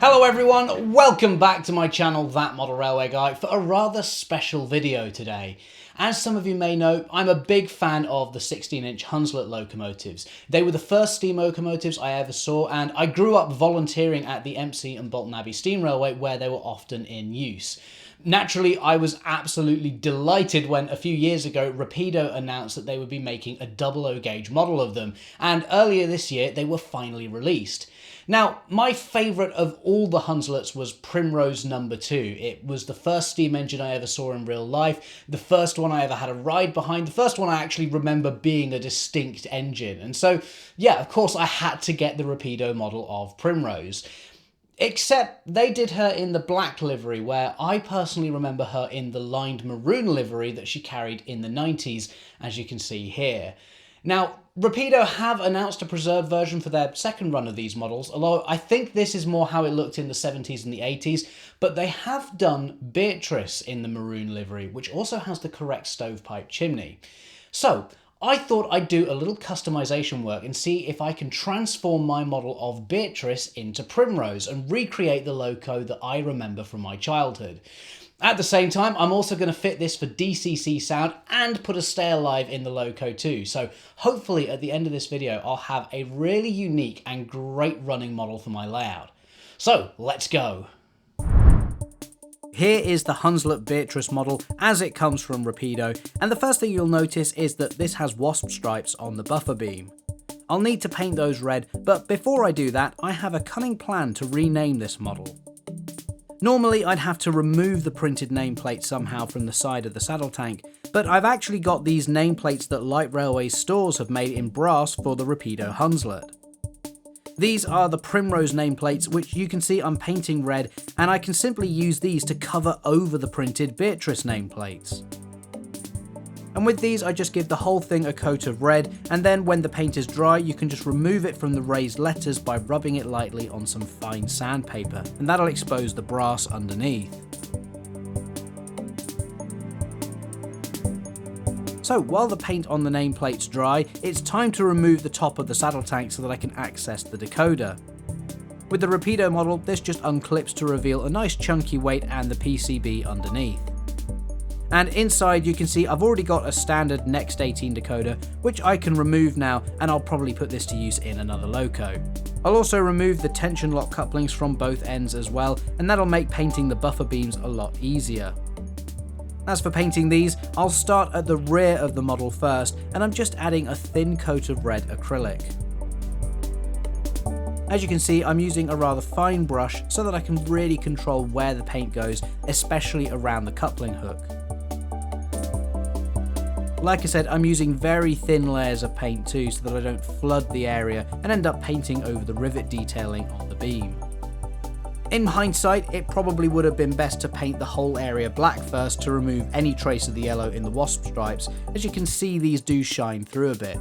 Hello everyone, welcome back to my channel, That Model Railway Guy, for a rather special video today. As some of you may know, I'm a big fan of the 16-inch Hunslet locomotives. They were the first steam locomotives I ever saw, and I grew up volunteering at the Empsey and Bolton Abbey Steam Railway, where they were often in use. Naturally, I was absolutely delighted when a few years ago Rapido announced that they would be making a 00 gauge model of them, and earlier this year they were finally released. Now, my favourite of all the Hunslets was Primrose No2. It was the first steam engine I ever saw in real life, the first one I ever had a ride behind, the first one I actually remember being a distinct engine. And so, yeah, of course I had to get the Rapido model of Primrose. Except they did her in the black livery, where I personally remember her in the lined maroon livery that she carried in the 90s, as you can see here. Now, Rapido have announced a preserved version for their second run of these models, although I think this is more how it looked in the 70s and the 80s, but they have done Beatrice in the maroon livery, which also has the correct stovepipe chimney. So, I thought I'd do a little customization work and see if I can transform my model of Beatrice into Primrose and recreate the loco that I remember from my childhood. At the same time, I'm also going to fit this for DCC Sound and put a stay alive in the loco too. So hopefully at the end of this video, I'll have a really unique and great running model for my layout. So let's go. Here is the Hunslet Beatrice model as it comes from Rapido, and the first thing you'll notice is that this has wasp stripes on the buffer beam. I'll need to paint those red, but before I do that, I have a cunning plan to rename this model. Normally I'd have to remove the printed nameplate somehow from the side of the saddle tank, but I've actually got these nameplates that light railway stores have made in brass for the Rapido Hunslet. These are the Primrose nameplates, which you can see I'm painting red, and I can simply use these to cover over the printed Beatrice nameplates. And with these I just give the whole thing a coat of red, and then when the paint is dry you can just remove it from the raised letters by rubbing it lightly on some fine sandpaper, and that'll expose the brass underneath. So while the paint on the nameplate's dry, it's time to remove the top of the saddle tank so that I can access the decoder. With the Rapido model, this just unclips to reveal a nice chunky weight and the PCB underneath. And inside you can see I've already got a standard Next 18 decoder, which I can remove now, and I'll probably put this to use in another loco. I'll also remove the tension lock couplings from both ends as well, and that'll make painting the buffer beams a lot easier. As for painting these, I'll start at the rear of the model first, and I'm just adding a thin coat of red acrylic. As you can see, I'm using a rather fine brush so that I can really control where the paint goes, especially around the coupling hook. Like I said, I'm using very thin layers of paint too so that I don't flood the area and end up painting over the rivet detailing on the beam. In hindsight, it probably would have been best to paint the whole area black first to remove any trace of the yellow in the wasp stripes. As you can see, these do shine through a bit.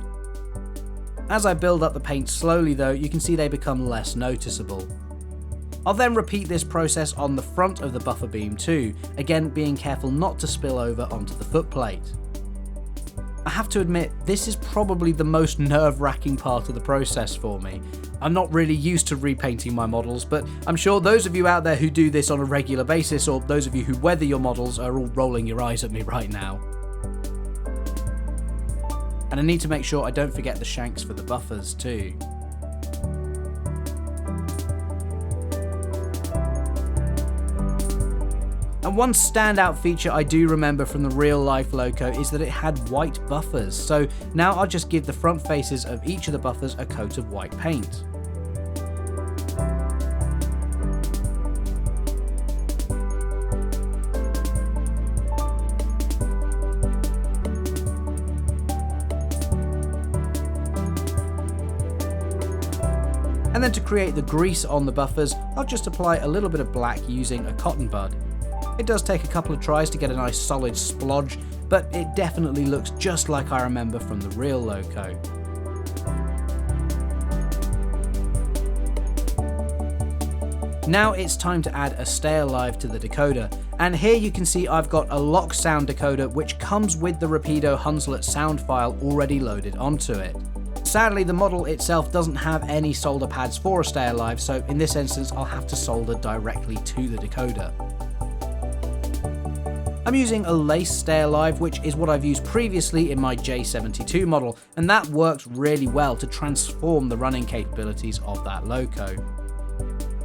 As I build up the paint slowly though, you can see they become less noticeable. I'll then repeat this process on the front of the buffer beam too, again being careful not to spill over onto the footplate. I have to admit, this is probably the most nerve-wracking part of the process for me. I'm not really used to repainting my models, but I'm sure those of you out there who do this on a regular basis, or those of you who weather your models, are all rolling your eyes at me right now. And I need to make sure I don't forget the shanks for the buffers too. And one standout feature I do remember from the real life loco is that it had white buffers, so now I'll just give the front faces of each of the buffers a coat of white paint. And then to create the grease on the buffers, I'll just apply a little bit of black using a cotton bud. It does take a couple of tries to get a nice solid splodge, but it definitely looks just like I remember from the real loco. Now it's time to add a stay alive to the decoder, and here you can see I've got a lock sound decoder which comes with the Rapido Hunslets sound file already loaded onto it. Sadly, the model itself doesn't have any solder pads for a stay alive, so in this instance I'll have to solder directly to the decoder. I'm using a lace stay alive, which is what I've used previously in my J72 model, and that works really well to transform the running capabilities of that loco.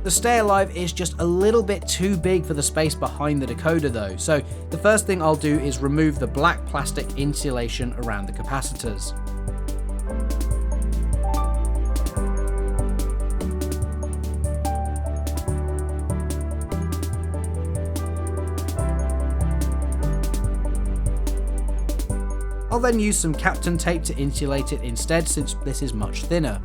The stay alive is just a little bit too big for the space behind the decoder though, so the first thing I'll do is remove the black plastic insulation around the capacitors. I'll then use some Kapton tape to insulate it instead, since this is much thinner.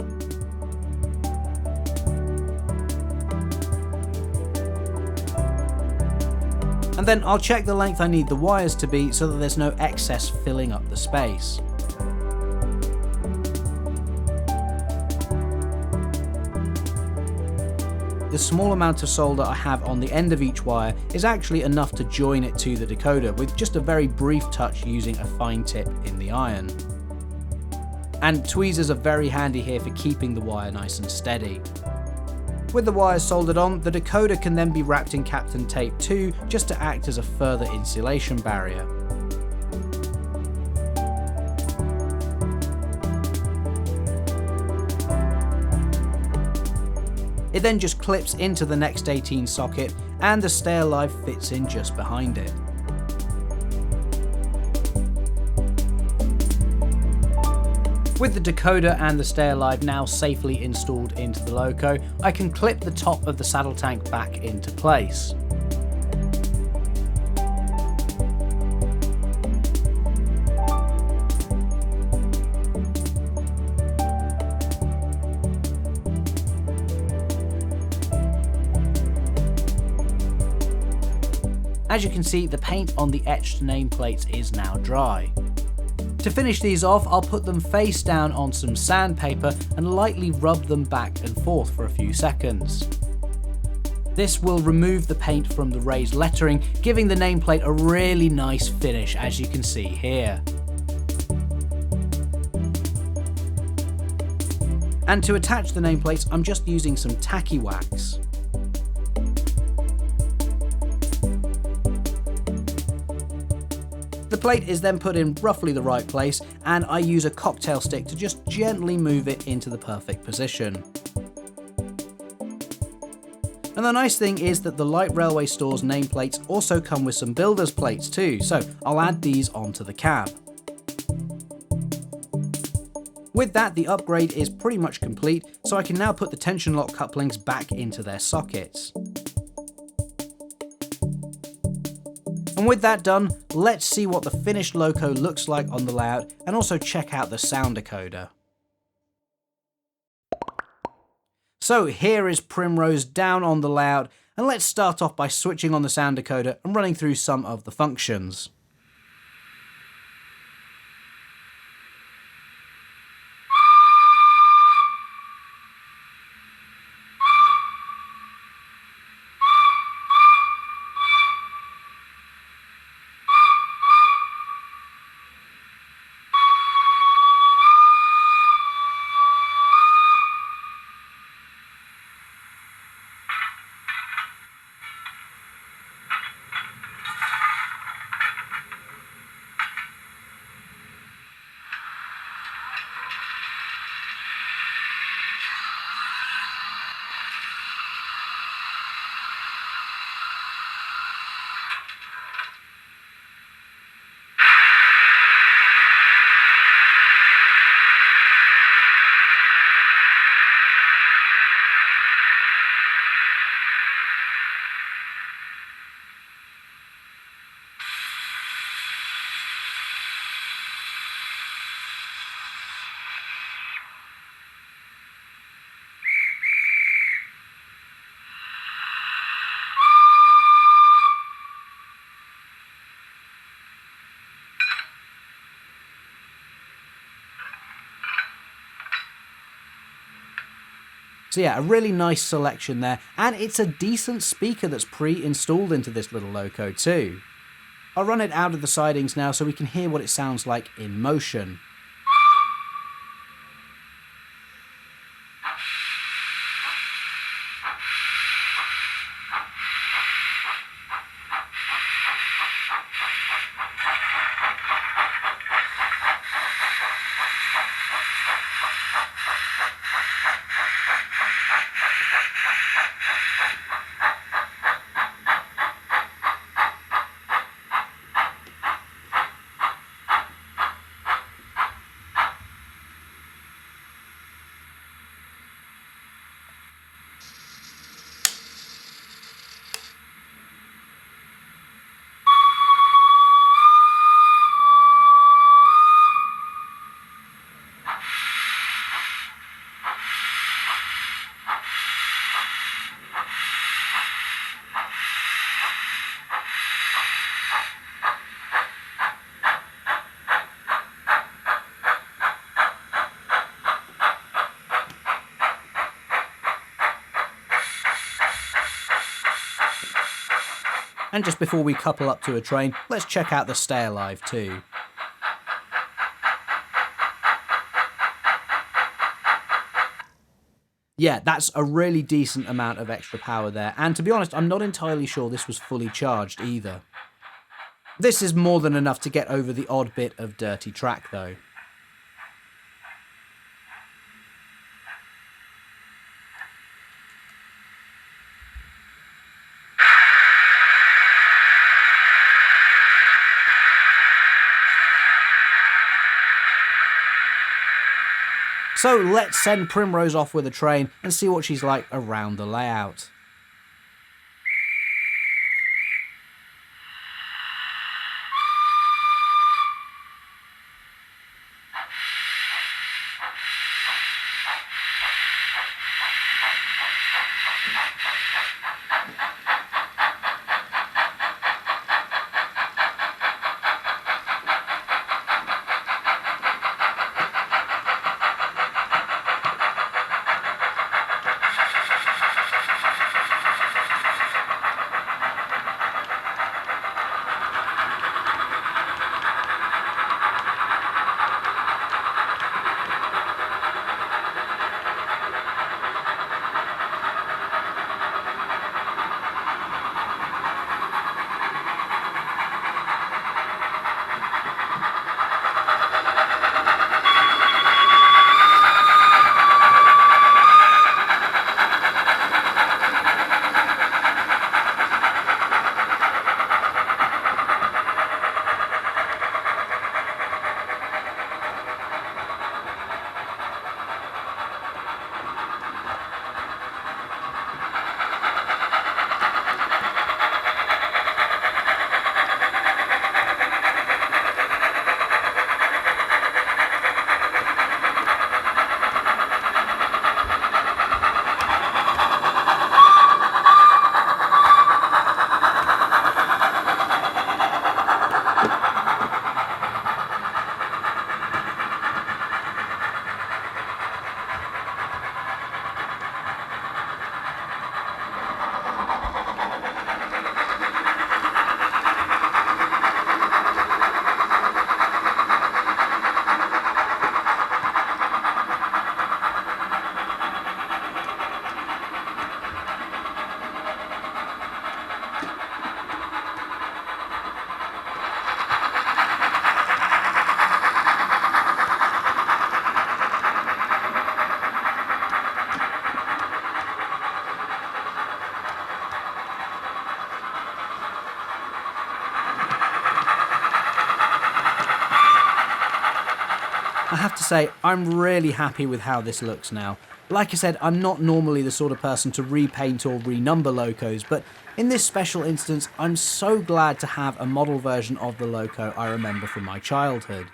And then I'll check the length I need the wires to be so that there's no excess filling up the space. The small amount of solder I have on the end of each wire is actually enough to join it to the decoder, with just a very brief touch using a fine tip in the iron. And tweezers are very handy here for keeping the wire nice and steady. With the wires soldered on, the decoder can then be wrapped in Kapton tape too, just to act as a further insulation barrier. It then just clips into the next 18 socket, and the stay alive fits in just behind it. With the decoder and the stay alive now safely installed into the loco, I can clip the top of the saddle tank back into place. As you can see, the paint on the etched nameplates is now dry. To finish these off, I'll put them face down on some sandpaper and lightly rub them back and forth for a few seconds. This will remove the paint from the raised lettering, giving the nameplate a really nice finish, as you can see here. And to attach the nameplates, I'm just using some tacky wax. The plate is then put in roughly the right place, and I use a cocktail stick to just gently move it into the perfect position. And the nice thing is that the light railway store's nameplates also come with some builder's plates too, so I'll add these onto the cab. With that, the upgrade is pretty much complete, so I can now put the tension lock couplings back into their sockets. And with that done, let's see what the finished loco looks like on the layout, and also check out the sound decoder. So here is Primrose down on the layout, and let's start off by switching on the sound decoder and running through some of the functions. So yeah, a really nice selection there, and it's a decent speaker that's pre-installed into this little loco too. I'll run it out of the sidings now so we can hear what it sounds like in motion. And just before we couple up to a train, let's check out the Stay Alive too. Yeah, that's a really decent amount of extra power there, and to be honest, I'm not entirely sure this was fully charged either. This is more than enough to get over the odd bit of dirty track though. So let's send Primrose off with a train and see what she's like around the layout. I have to say, I'm really happy with how this looks now. Like I said, I'm not normally the sort of person to repaint or renumber locos, but in this special instance, I'm so glad to have a model version of the loco I remember from my childhood.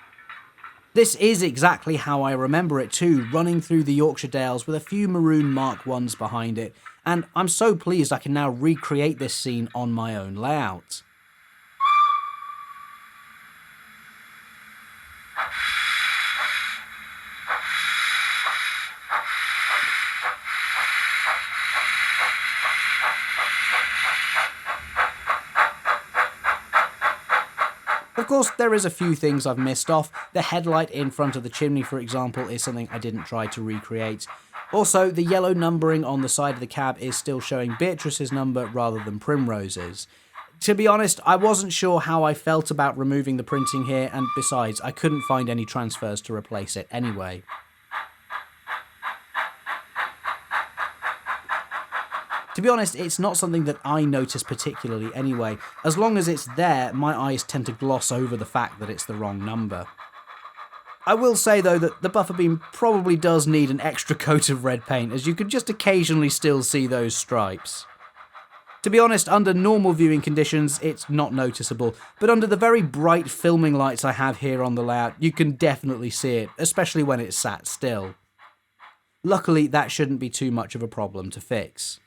This is exactly how I remember it too, running through the Yorkshire Dales with a few maroon Mark 1s behind it, and I'm so pleased I can now recreate this scene on my own layout. Of course, there is a few things I've missed off. The headlight in front of the chimney, for example, is something I didn't try to recreate. Also, the yellow numbering on the side of the cab is still showing Beatrice's number rather than Primrose's. To be honest, I wasn't sure how I felt about removing the printing here, and besides, I couldn't find any transfers to replace it anyway. To be honest, it's not something that I notice particularly anyway. As long as it's there, my eyes tend to gloss over the fact that it's the wrong number. I will say though that the buffer beam probably does need an extra coat of red paint, as you can just occasionally still see those stripes. To be honest, under normal viewing conditions, it's not noticeable, but under the very bright filming lights I have here on the layout, you can definitely see it, especially when it's sat still. Luckily, that shouldn't be too much of a problem to fix.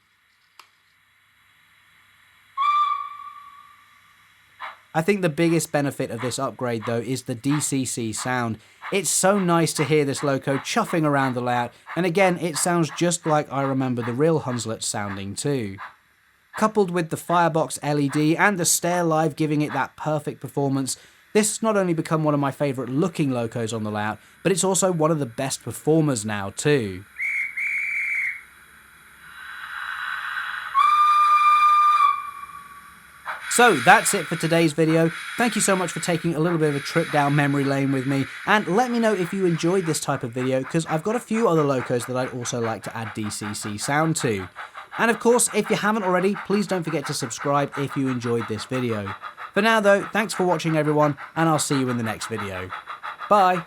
I think the biggest benefit of this upgrade though is the DCC sound. It's so nice to hear this loco chuffing around the layout, and again it sounds just like I remember the real Hunslets sounding too. coupled with the firebox LED and the stair live giving it that perfect performance, this has not only become one of my favourite looking locos on the layout, but it's also one of the best performers now too. So that's it for today's video. Thank you so much for taking a little bit of a trip down memory lane with me, and let me know if you enjoyed this type of video, because I've got a few other locos that I'd also like to add DCC sound to. And of course, if you haven't already, please don't forget to subscribe if you enjoyed this video. For now though, thanks for watching everyone, and I'll see you in the next video. Bye!